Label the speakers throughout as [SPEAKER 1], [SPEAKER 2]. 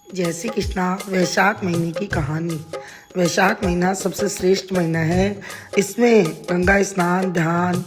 [SPEAKER 1] जय श्री कृष्णा। वैशाख महीने की कहानी। वैशाख महीना सबसे श्रेष्ठ महीना है। इसमें गंगा स्नान, ध्यान,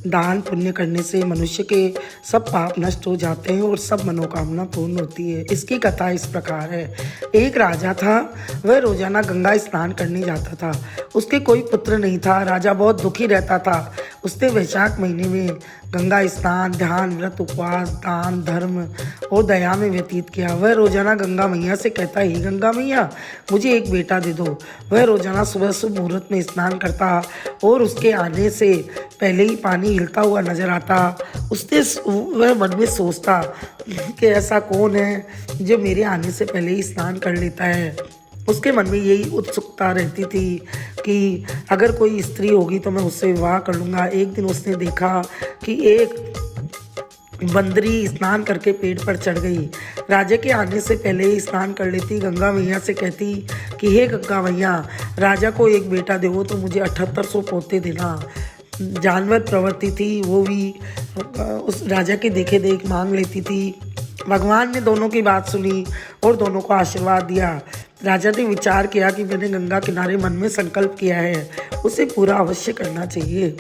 [SPEAKER 1] दान पुण्य करने से मनुष्य के सब पाप नष्ट हो जाते हैं और सब मनोकामना पूर्ण होती है। इसकी कथा इस प्रकार है। एक राजा था, वह रोजाना गंगा स्नान करने जाता था। उसके कोई पुत्र नहीं था। राजा बहुत दुखी रहता था। उसने वैशाख महीने में गंगा स्नान, ध्यान, व्रत, उपवास, दान, धर्म और दया में व्यतीत किया। वह रोजाना गंगा मैया से कहता, ही गंगा मैया, मुझे एक बेटा दे दो। वह रोजाना सुबह शुभ मुहूर्त में स्नान करता और उसके आने से पहले ही पानी हिलता हुआ नजर आता। उसने वह मन में सोचता कि ऐसा कौन है जो मेरे आने से पहले ही स्नान कर लेता है। उसके मन में यही उत्सुकता रहती थी कि अगर कोई स्त्री होगी तो मैं उससे विवाह कर लूँगा। एक दिन उसने देखा कि एक बंदरी स्नान करके पेड़ पर चढ़ गई। राजा के आने से पहले ही स्नान कर लेती। गंगा मैया से कहती कि हे गंगा मैया, राजा को एक बेटा देवो तो मुझे 7800 पोते देना। जानवर प्रवृत्ति थी, वो भी उस राजा के देखे देख मांग लेती थी। भगवान ने दोनों की बात सुनी और दोनों को आशीर्वाद दिया। राजा ने विचार किया कि मैंने गंगा किनारे मन में संकल्प किया है, उसे पूरा अवश्य करना चाहिए।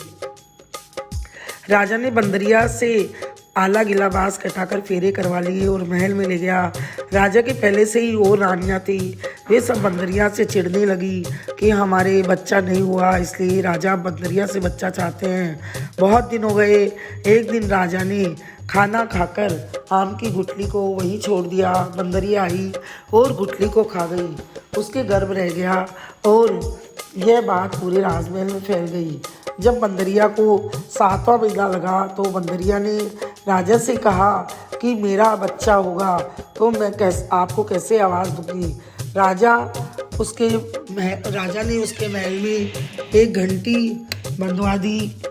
[SPEAKER 1] राजा ने बंदरिया से आला गिला बांस कटाकर फेरे करवा लिए और महल में ले गया। राजा के पहले से ही और रानियां थी। वे सब बंदरिया से चिढ़ने लगी कि हमारे बच्चा नहीं हुआ, इसलिए राजा बंदरिया से बच्चा चाहते हैं। बहुत दिन हो गए। एक दिन राजा ने खाना खाकर आम की गुठली को वहीं छोड़ दिया। बंदरिया आई और गुठली को खा गई। उसके गर्भ रह गया और यह बात पूरे राजमहल में फैल गई। जब बंदरिया को 7वां महीना लगा तो बंदरिया ने राजा से कहा कि मेरा बच्चा होगा तो मैं आपको कैसे आवाज़ दूंगी। राजा ने उसके महल में एक घंटी बंधवा दी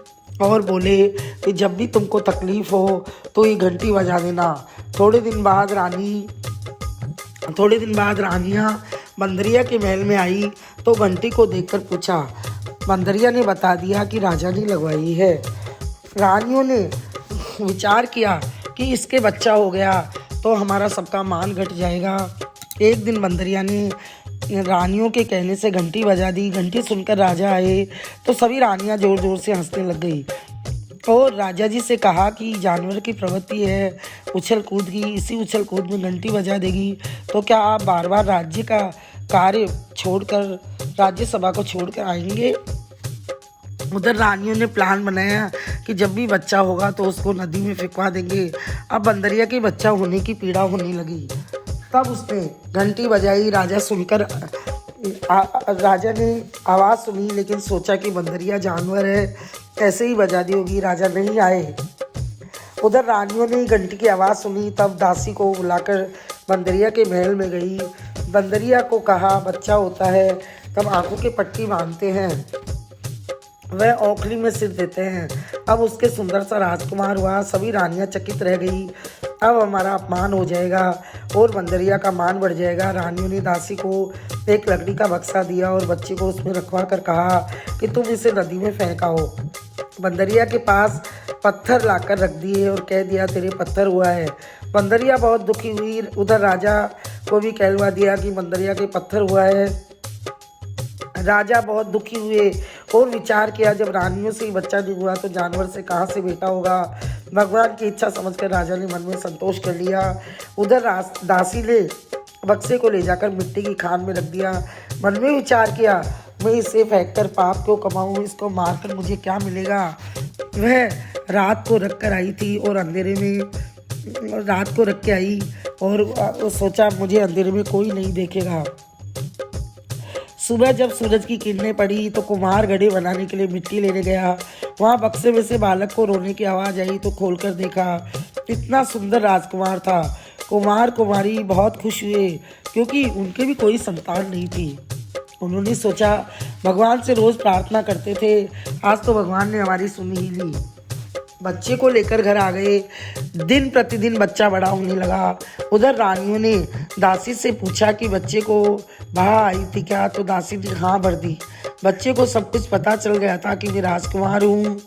[SPEAKER 1] और बोले कि जब भी तुमको तकलीफ हो तो ये घंटी बजा देना। थोड़े दिन बाद रानियां बंदरिया के महल में आई तो घंटी को देखकर पूछा। बंदरिया ने बता दिया कि राजा ने लगवाई है। रानियों ने विचार किया कि इसके बच्चा हो गया तो हमारा सबका मान घट जाएगा। एक दिन बंदरिया ने रानियों के कहने से घंटी बजा दी। घंटी सुनकर राजा आए तो सभी रानियां जोर जोर से हंसने लग गई और राजा जी से कहा कि जानवर की प्रवृत्ति है उछल कूद की, इसी उछल कूद में घंटी बजा देगी तो क्या आप बार बार राज्य का कार्य छोड़कर राज्यसभा को छोड़कर आएंगे। उधर रानियों ने प्लान बनाया कि जब भी बच्चा होगा तो उसको नदी में फेंकवा देंगे। अब बंदरिया के बच्चा होने की पीड़ा होने लगी। तब उसने घंटी बजाई। राजा ने आवाज़ सुनी लेकिन सोचा कि बंदरिया जानवर है, ऐसे ही बजा दी होगी। राजा नहीं आए। उधर रानियों ने घंटी की आवाज़ सुनी। तब दासी को बुलाकर बंदरिया के महल में गई। बंदरिया को कहा बच्चा होता है तब आंखों की पट्टी बांधते हैं, वह औखली में सिर देते हैं। अब उसके सुंदर सा राजकुमार हुआ। सभी रानियां चकित रह गई। अब हमारा अपमान हो जाएगा और बंदरिया का मान बढ़ जाएगा। रानियों ने दासी को एक लकड़ी का बक्सा दिया और बच्चे को उसमें रखवा कर कहा कि तुम इसे नदी में फेंकाओ। बंदरिया के पास पत्थर लाकर रख दिए और कह दिया तेरे पत्थर हुआ है। बंदरिया बहुत दुखी हुई। उधर राजा को भी कहलवा दिया कि बंदरिया के पत्थर हुआ है। राजा बहुत दुखी हुए और विचार किया जब रानियों से ही बच्चा नहीं हुआ तो जानवर से कहाँ से बेटा होगा। भगवान की इच्छा समझकर राजा ने मन में संतोष कर लिया। उधर दासी ने बक्से को ले जाकर मिट्टी की खान में रख दिया। मन में विचार किया मैं इसे फेंककर पाप क्यों कमाऊँ, इसको मारकर मुझे क्या मिलेगा। वह रात को रख कर आई थी और अंधेरे में रात को रख के आई और सोचा मुझे अंधेरे में कोई नहीं देखेगा। सुबह जब सूरज की किरणें पड़ी तो कुम्हार घड़े बनाने के लिए मिट्टी लेने गया। वहाँ बक्से में से बालक को रोने की आवाज़ आई तो खोलकर देखा, इतना सुंदर राजकुमार था। कुम्हार कुमारी बहुत खुश हुए क्योंकि उनके भी कोई संतान नहीं थी। उन्होंने सोचा भगवान से रोज़ प्रार्थना करते थे, आज तो भगवान ने हमारी सुन ही ली। बच्चे को लेकर घर आ गए। दिन प्रतिदिन बच्चा बड़ा होने लगा। उधर रानियों ने दासी से पूछा कि बच्चे को बाह आई थी क्या, तो दासी ने हाँ भर दी। बच्चे को सब कुछ पता चल गया था कि मैं राजकुमार हूँ।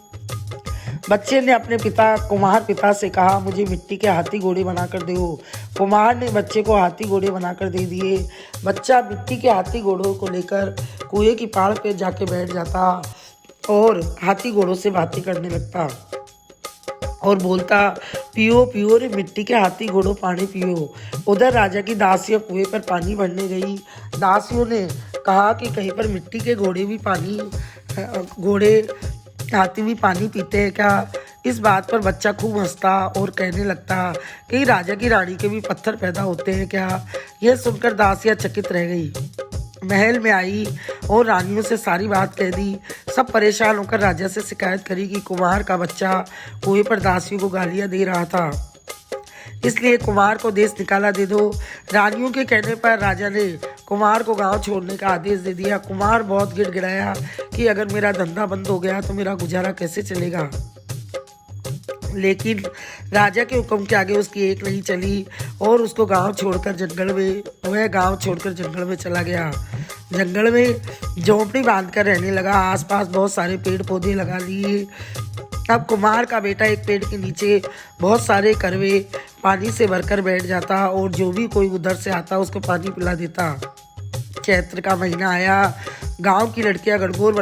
[SPEAKER 1] बच्चे ने अपने कुम्हार पिता से कहा, मुझे मिट्टी के हाथी घोड़े बनाकर दो। कुम्हार ने बच्चे को हाथी घोड़े बनाकर दे दिए। बच्चा मिट्टी के हाथी घोड़ों को लेकर कुएं की पाड़ पे जाके बैठ जाता और हाथी घोड़ों से बातें करने लगता और बोलता, पियो पियो रे मिट्टी के हाथी घोड़ों पानी पियो। उधर राजा की दासियां कुएं पर पानी भरने गई। दासियों ने कहा कि कहीं पर मिट्टी के घोड़े हाथी भी पानी पीते हैं क्या। इस बात पर बच्चा खूब हंसता और कहने लगता कि राजा की रानी के भी पत्थर पैदा होते हैं क्या। यह सुनकर दासियां चकित रह गई। महल में आई और रानियों से सारी बात कह दी। सब परेशान होकर राजा से शिकायत करी कि कुम्हार का बच्चा कुएं पर दासियों को गालियां दे रहा था, इसलिए कुम्हार को देश निकाला दे दो। रानियों के कहने पर राजा ने कुम्हार को गांव छोड़ने का आदेश दे दिया। कुम्हार बहुत गिड़गिड़ाया कि अगर मेरा धंधा बंद हो गया तो मेरा गुजारा कैसे चलेगा, लेकिन राजा के हुक्म के आगे उसकी एक नहीं चली और उसको गांव छोड़कर जंगल में चला गया। जंगल में झोंपड़ी बांधकर रहने लगा। आसपास बहुत सारे पेड़ पौधे लगा लिए। अब कुम्हार का बेटा एक पेड़ के नीचे बहुत सारे करवे पानी से भरकर बैठ जाता और जो भी कोई उधर से आता उसको पानी पिला देता। चैत्र का महीना आया। गांव की लड़कियां गणगौर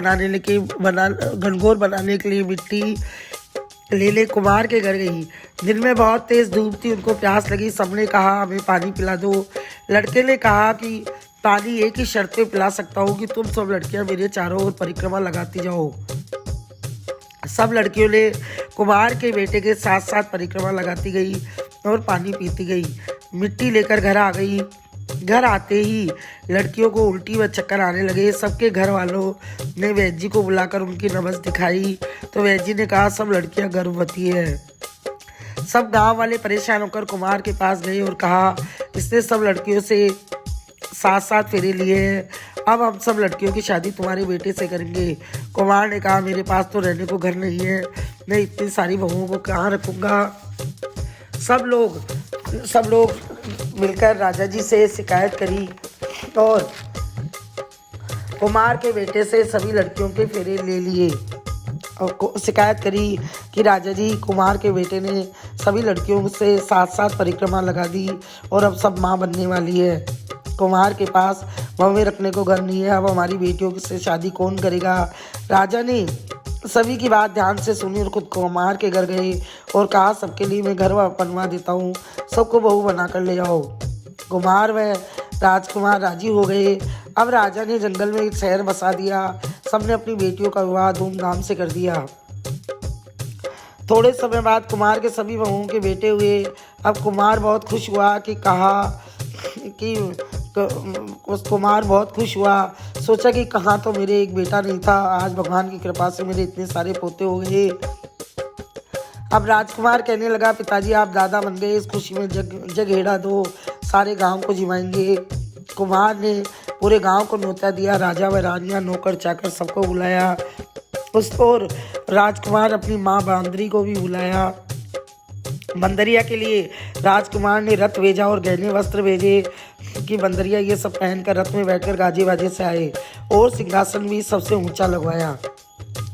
[SPEAKER 1] बनाने के लिए मिट्टी ले कुम्हार के घर गई। दिन में बहुत तेज धूप थी, उनको प्यास लगी। सबने कहा हमें पानी पिला दो। लड़के ने कहा कि पानी एक ही शर्त पे पिला सकता हूँ कि तुम सब लड़कियां मेरे चारों ओर परिक्रमा लगाती जाओ। सब लड़कियों ने कुम्हार के बेटे के साथ साथ परिक्रमा लगाती गई और पानी पीती गई। मिट्टी लेकर घर आ गई। घर आते ही लड़कियों को उल्टी व चक्कर आने लगे। सबके घर वालों ने वैद्य जी को बुलाकर उनकी नब्ज दिखाई तो वैद्य जी ने कहा सब लड़कियां गर्भवती है। सब गांव वाले परेशान होकर कुम्हार के पास गए और कहा, इसने सब लड़कियों से साथ साथ फेरे लिए हैं, अब हम सब लड़कियों की शादी तुम्हारे बेटे से करेंगे। कुम्हार ने कहा, मेरे पास तो रहने को घर नहीं है, मैं इतनी सारी बहुओं को कहाँ रखूँगा। सब लोग मिलकर राजा जी से शिकायत करी और कुम्हार के बेटे से सभी लड़कियों के फेरे ले लिए और शिकायत करी कि राजा जी, कुम्हार के बेटे ने सभी लड़कियों से साथ साथ परिक्रमा लगा दी और अब सब माँ बनने वाली है। कुम्हार के पास बहुएं रखने को घर नहीं है, अब हमारी बेटियों से शादी कौन करेगा। राजा ने सभी की बात ध्यान से सुनी और खुद कुम्हार के घर गए और कहा, सबके लिए मैं घर बनवा देता हूँ, सबको बहू बना कर ले आओ। कुम्हार व राजकुमार राजी हो गए। अब राजा ने जंगल में एक शहर बसा दिया। सबने अपनी बेटियों का विवाह धूमधाम से कर दिया। थोड़े समय बाद कुम्हार के सभी बहुओं के बेटे हुए। अब कुम्हार बहुत खुश हुआ। सोचा कि कहाँ तो मेरे एक बेटा नहीं था, आज भगवान की कृपा से मेरे इतने सारे पोते हो गए। अब राजकुमार कहने लगा, पिताजी आप दादा बन गए, इस खुशी में जगेड़ा दो, सारे गांव को जिमाएंगे। कुम्हार ने पूरे गांव को न्योता दिया। राजा व रानियां, नौकर चाकर सबको बुलाया। उस और राजकुमार अपनी माँ बंदरी को भी बुलाया। बंदरिया के लिए राजकुमार ने रथ भेजा और गहने वस्त्र भेजे कि बंदरिया ये सब पहनकर रथ में बैठकर गाजे बाजे से आए और सिंहासन भी सबसे ऊंचा लगवाया।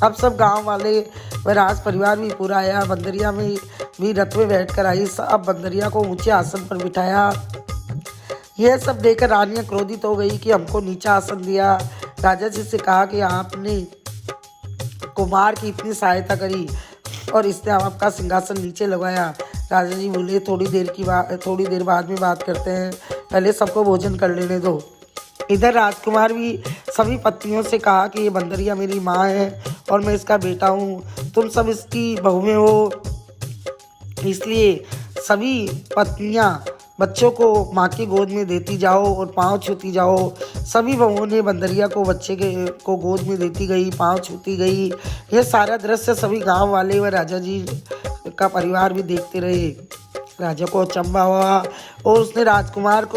[SPEAKER 1] अब सब गांव वाले व राज परिवार भी पूरा आया। बंदरिया में भी रथ में बैठकर आई। अब बंदरिया को ऊंचे आसन पर बिठाया। यह सब देखकर रानियां क्रोधित हो गई कि हमको नीचा आसन दिया। राजा जी से कहा कि आपने कुम्हार की इतनी सहायता करी और इसने आपका सिंहासन नीचे लगवाया। राजा जी बोले, थोड़ी देर बाद में बात करते हैं, पहले सबको भोजन कर लेने दो। इधर राजकुमार भी सभी पत्नियों से कहा कि ये बंदरिया मेरी माँ है और मैं इसका बेटा हूँ, तुम सब इसकी बहुएं हो, इसलिए सभी पत्नियाँ बच्चों को माँ की गोद में देती जाओ और पाँव छूती जाओ। सभी बहुओं ने बंदरिया को बच्चे को गोद में देती गई, पाँव छूती गई। यह सारा दृश्य सभी गांव वाले व राजा जी का परिवार भी देखते रहे। राजा को अचंभा हुआ और उसने राजकुमार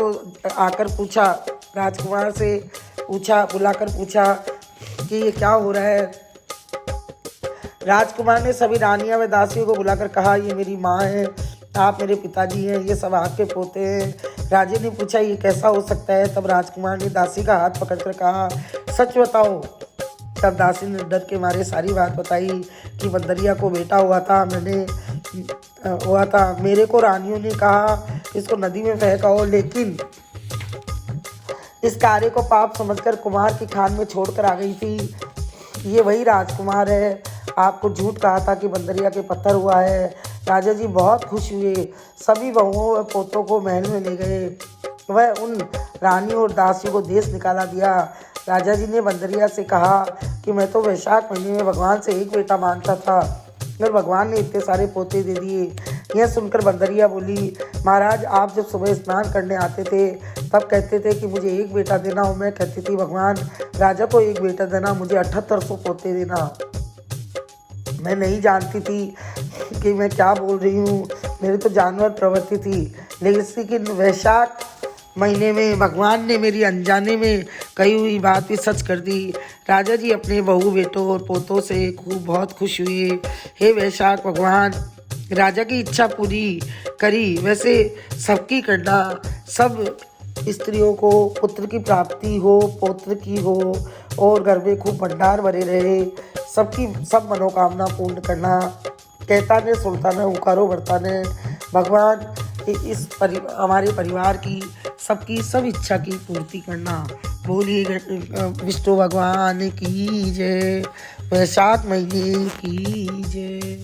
[SPEAKER 1] से बुलाकर पूछा कि ये क्या हो रहा है। राजकुमार ने सभी रानियां व दासियों को बुलाकर कहा, ये मेरी माँ है, आप मेरे पिताजी हैं, ये सब आपके पोते हैं। राजे ने पूछा, ये कैसा हो सकता है। तब राजकुमार ने दासी का हाथ पकड़कर कहा, सच बताओ तब दासी ने डर के मारे सारी बात बताई कि बंदरिया को बेटा हुआ था, मेरे को रानियों ने कहा इसको नदी में फेंकाओ, लेकिन इस कार्य को पाप समझकर कुमार की खान में छोड़कर आ गई थी। ये वही राजकुमार है, आपको झूठ कहा था कि बंदरिया के पत्थर हुआ है। राजा जी बहुत खुश हुए, सभी बहुओं व पोतों को महल में ले गए। वह उन रानियों और दासियों को देश निकाला दिया। राजा जी ने बंदरिया से कहा कि मैं तो वैशाख महीने में भगवान से एक बेटा मांगता था, मगर भगवान ने इतने सारे पोते दे दिए। यह सुनकर बंदरिया बोली, महाराज आप जब सुबह स्नान करने आते थे तब कहते थे कि मुझे एक बेटा देना, और मैं कहती थी भगवान राजा को एक बेटा देना, मुझे 7800 पोते देना। मैं नहीं जानती थी कि मैं क्या बोल रही हूँ, मेरी तो जानवर प्रवृत्ति थी, लेकिन वैशाख महीने में भगवान ने मेरी अनजाने में कही हुई बात भी सच कर दी। राजा जी अपने बहू बेटों और पोतों से बहुत खुश हुए। हे वैशाख भगवान, राजा की इच्छा पूरी करी वैसे सबकी करना, सब स्त्रियों को पुत्र की प्राप्ति हो, पौत्र की हो, और घर में खूब भंडार भरे रहे, सबकी सब मनोकामना पूर्ण करना। कहता ने सुनता ने उकारो बढ़ता ने, भगवान हमारे परिवार की सबकी सब इच्छा की पूर्ति करना। बोलिए विष्णु भगवान की जय, वैशाख महीने की जय।